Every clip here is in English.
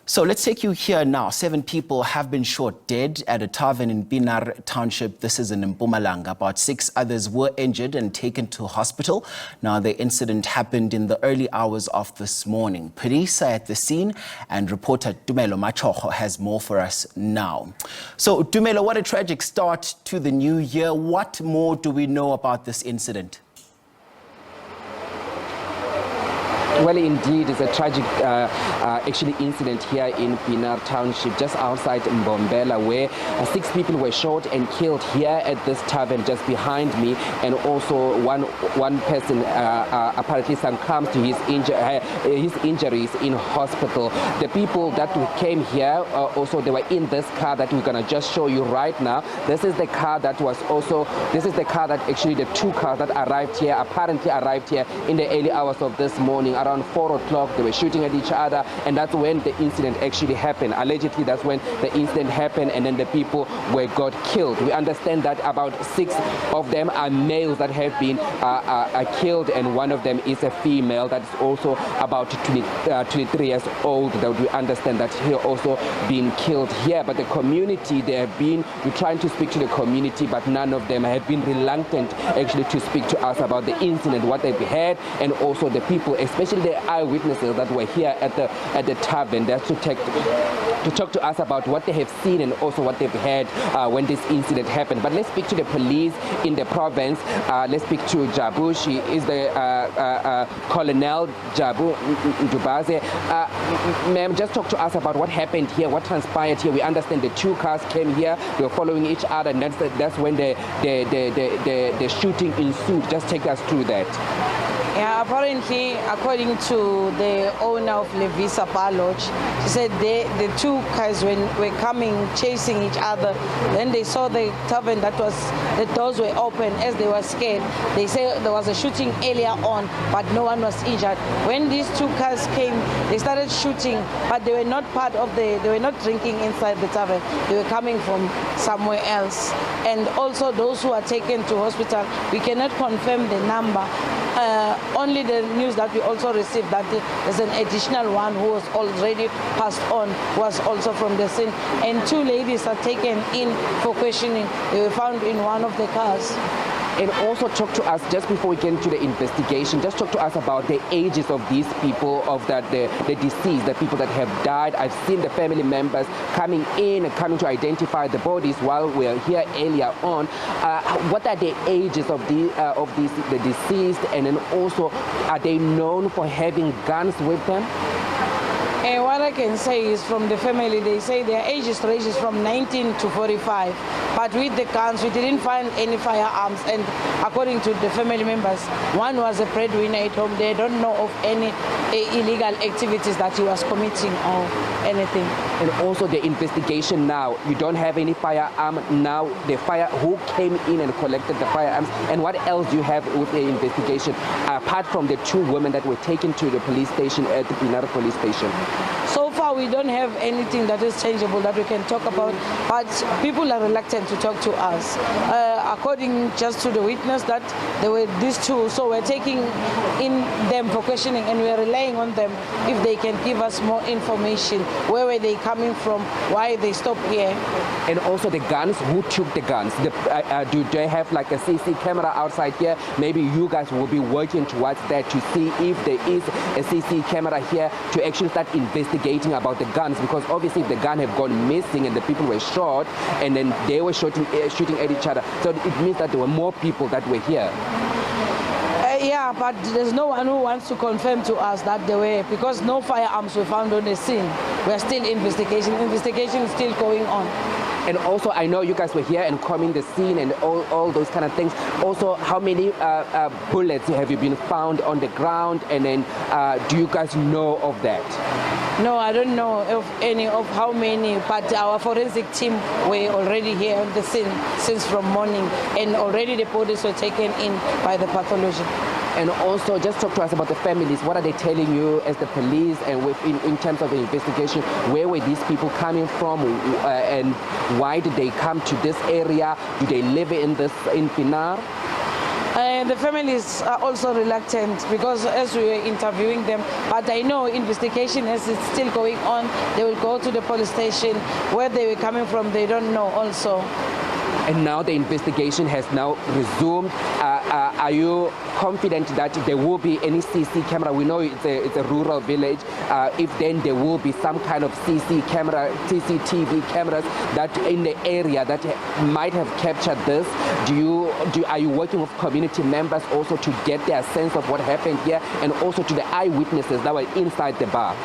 So let's take you here now. 7 people have been shot dead at a tavern in Pienaar township. This is in Mpumalanga. About 6 others were injured and taken to hospital. Now, the incident happened in the early hours of this morning. Police are at the scene, and reporter Tumelo Machogo has more for us now. So, Tumelo, what a tragic start to the new year. What more do we know about this incident? Well, indeed, it's a tragic incident here in Pienaar township, just outside Mbombela, where 6 people were shot and killed here at this tavern just behind me, and also one person apparently succumbed to his injuries in hospital. The people that came here also, they were in this car that we're gonna just show you right now. This is the car that actually the 2 cars that apparently arrived here in the early hours of this morning. Around 4 o'clock, they were shooting at each other, and that's when the incident actually happened. Allegedly, that's when the incident happened, and then the people got killed. We understand that about 6 of them are males that have been killed, and one of them is a female that is also about 23 years old. That we understand that he also been killed here. But the community, we're trying to speak to the community, but none of them have been reluctant actually to speak to us about the incident, what they've had, and also the people, especially the eyewitnesses that were here at the tavern. They have to talk to us about what they have seen and also what they've heard when this incident happened. But let's speak to the police in the province. Let's speak to Jabu. She is the Colonel Jabu Ndubaze. Ma'am, just talk to us about what happened here, what transpired here. We understand the 2 cars came here, they were following each other, and that's when the shooting ensued. Just take us through that. Yeah, apparently, according to the owner of Levisa Bar Lodge, she said the 2 guys were coming, chasing each other. Then they saw the tavern the doors were open. As they were scared, they say there was a shooting earlier on, but no one was injured. When these 2 cars came, they started shooting, but they were not they were not drinking inside the tavern. They were coming from somewhere else. And also those who are taken to hospital, we cannot confirm the number. Only the news that we also received that there's an additional one who was already passed on, was also from the scene. And 2 ladies are taken in for questioning. They were found in one of the cars. And also talk to us, just before we get into the investigation, just talk to us about the ages of these people, the deceased, the people that have died. I've seen the family members coming to identify the bodies while we are here earlier on. What are the ages of the deceased, and then also, are they known for having guns with them? And what I can say is, from the family, they say their ages ranges from 19 to 45. But with the guns, we didn't find any firearms. And according to the family members, one was a breadwinner at home. They don't know of any illegal activities that he was committing or anything. And also the investigation now, you don't have any firearm now. Who came in and collected the firearms, and what else do you have with the investigation apart from the 2 women that were taken to the police station at the Pienaar police station? So far, we don't have anything that is changeable that we can talk about, but people are reluctant to talk to us. According just to the witness that there were these 2, so we're taking in them for questioning, and we're relying on them if they can give us more information. Where were they coming from? Why they stopped here? And also the guns, who took the guns? Do they have like a CC camera outside here? Maybe you guys will be working towards that to see if there is a CC camera here to actually start investigating about the guns, because obviously if the gun have gone missing and the people were shot and then they were shooting at each other, so it means that there were more people that were here. Yeah, but there's no one who wants to confirm to us that they were, because no firearms were found on the scene. We're still investigation. Investigation is still going on. And also, I know you guys were here and combing the scene and all those kind of things. Also, how many bullets have you been found on the ground? And then, do you guys know of that? No, I don't know of how many, but our forensic team were already here on the scene since from morning, and already the bodies were taken in by the pathology. And also, just talk to us about the families. What are they telling you as the police, and in terms of the investigation? Where were these people coming from, and why did they come to this area? Do they live in Pienaar? The families are also reluctant because as we were interviewing them, but I know investigation as it's still going on. They will go to the police station. Where they were coming from, they don't know also. And now the investigation has now resumed. Are you confident that there will be any CC camera? We know it's a rural village. If then there will be some kind of CCTV cameras that in the area that might have captured this. Are you working with community members also to get their sense of what happened here, and also to the eyewitnesses that were inside the bar?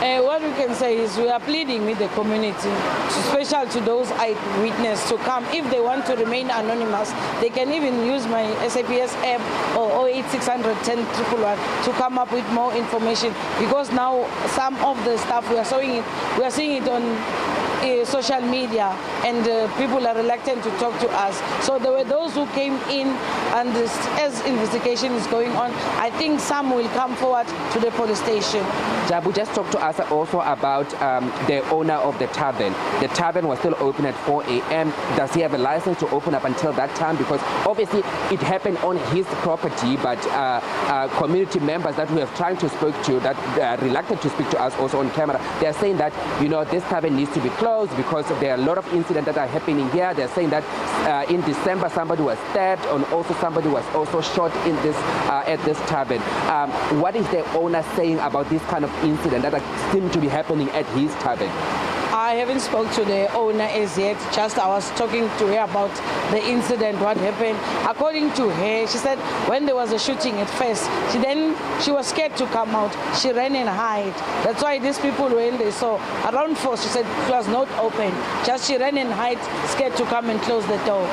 What we can say is we are pleading with the community, especially to those eyewitnesses, to come. If they want to remain anonymous, they can even use my SABC app or 08600 10111 to come up with more information. Because now some of the stuff we are seeing it on social media, and people are reluctant to talk to us. So there were those who came in, and as investigation is going on, I think some will come forward to the police station. Jabu, just talk to us also about the owner of the tavern. The tavern was still open at 4 a.m. Does he have a license to open up until that time? Because obviously it happened on his property, but community members that we have tried to speak to, that are reluctant to speak to us also on camera, they are saying that, this tavern needs to be closed because there are a lot of incidents that are happening here. They're saying that in December somebody was stabbed, and also somebody was also shot in this at this tavern. What is the owner saying about this kind of incident that seem to be happening at his tavern? I haven't spoke to the owner as yet. Just I was talking to her about the incident, what happened. According to her, she said when there was a shooting at first, she was scared to come out. She ran and hid. That's why these people, when they saw around 4, she said it was not open. Just she ran and hid, scared to come and close the door.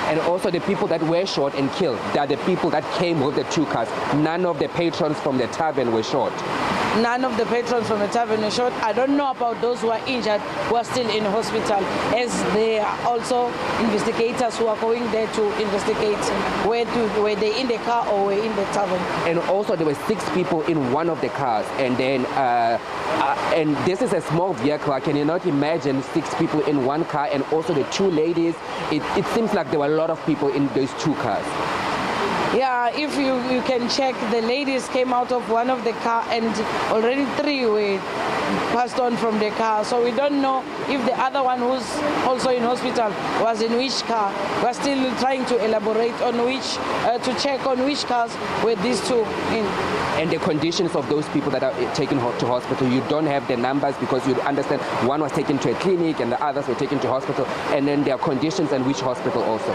And also the people that were shot and killed, they are the people that came with the 2 cars. None of the patrons from the tavern were shot. None of the patrons from the tavern were shot. I don't know about those who are injured, who are still in hospital, as there are also investigators who are going there to investigate were they in the car or were in the tavern. And also there were 6 people in one of the cars, and then and this is a small vehicle. Can you not imagine 6 people in one car, and also the 2 ladies? It seems like there were a lot of people in those 2 cars. Yeah, if you can check, the ladies came out of one of the car, and already 3 were passed on from the car. So we don't know if the other one who's also in hospital was in which car. We're still trying to elaborate on to check on which cars were these 2 in. And the conditions of those people that are taken to hospital, you don't have the numbers, because you understand one was taken to a clinic and the others were taken to hospital, and then their conditions and which hospital also.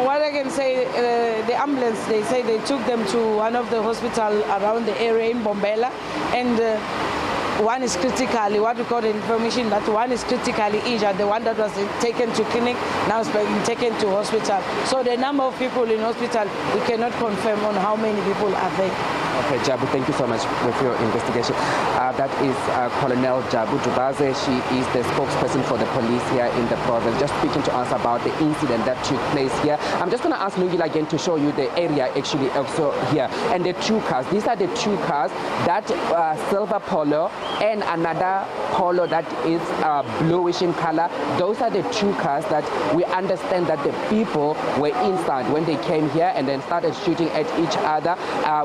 What I can say, the ambulance, they say they took them to one of the hospitals around the area in Mpumalanga, and one is critically, what we call the information that one is critically injured. The one that was taken to clinic now is being taken to hospital. So the number of people in hospital, we cannot confirm on how many people are there. Okay, Jabu, thank you so much for your investigation. That is Colonel Jabu Dubaze. She is the spokesperson for the police here in the province, just speaking to us about the incident that took place here. I'm just going to ask Lungile again to show you the area actually also here. And the 2 cars, these are the 2 cars, that silver Polo and another Polo that is bluish in color. Those are the 2 cars that we understand that the people were inside when they came here and then started shooting at each other.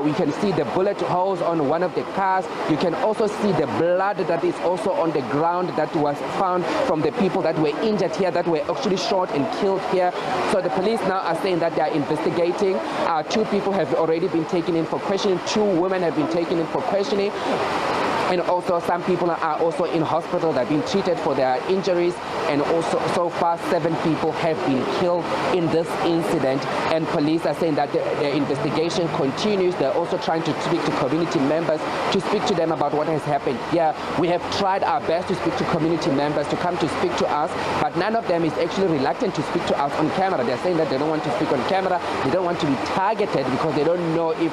We can see the bullet holes on one of the cars. You can also see the blood that is also on the ground that was found from the people that were injured here, that were actually shot and killed here. So the police now are saying that they are investigating. 2 people have already been taken in for questioning. 2 women have been taken in for questioning. And also some people are also in hospital. They're being treated for their injuries. And also so far 7 people have been killed in this incident. And police are saying that the investigation continues. They're also trying to speak to community members, to speak to them about what has happened. Yeah, we have tried our best to speak to community members to come to speak to us, but none of them is actually reluctant to speak to us on camera. They're saying that they don't want to speak on camera. They don't want to be targeted because they don't know if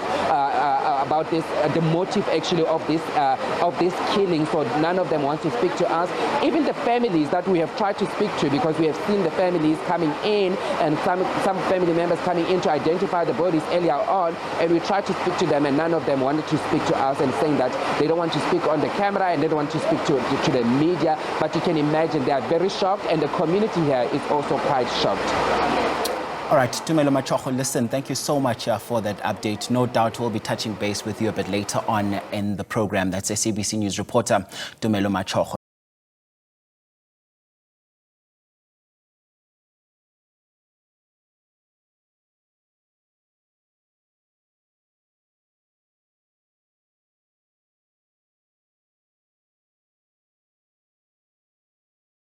about this, the motive actually of this killing. So none of them want to speak to us. Even the families that we have tried to speak to, because we have seen the families coming in and some family members coming in to identify the bodies earlier on, and we tried to speak to them, and none of them wanted to speak to us, and saying that they don't want to speak on the camera and they don't want to speak to the media. But you can imagine they are very shocked, and the community here is also quite shocked. All right, Tumelo Machogo, listen, thank you so much for that update. No doubt we'll be touching base with you a bit later on in the program. That's SABC News reporter Tumelo Machogo.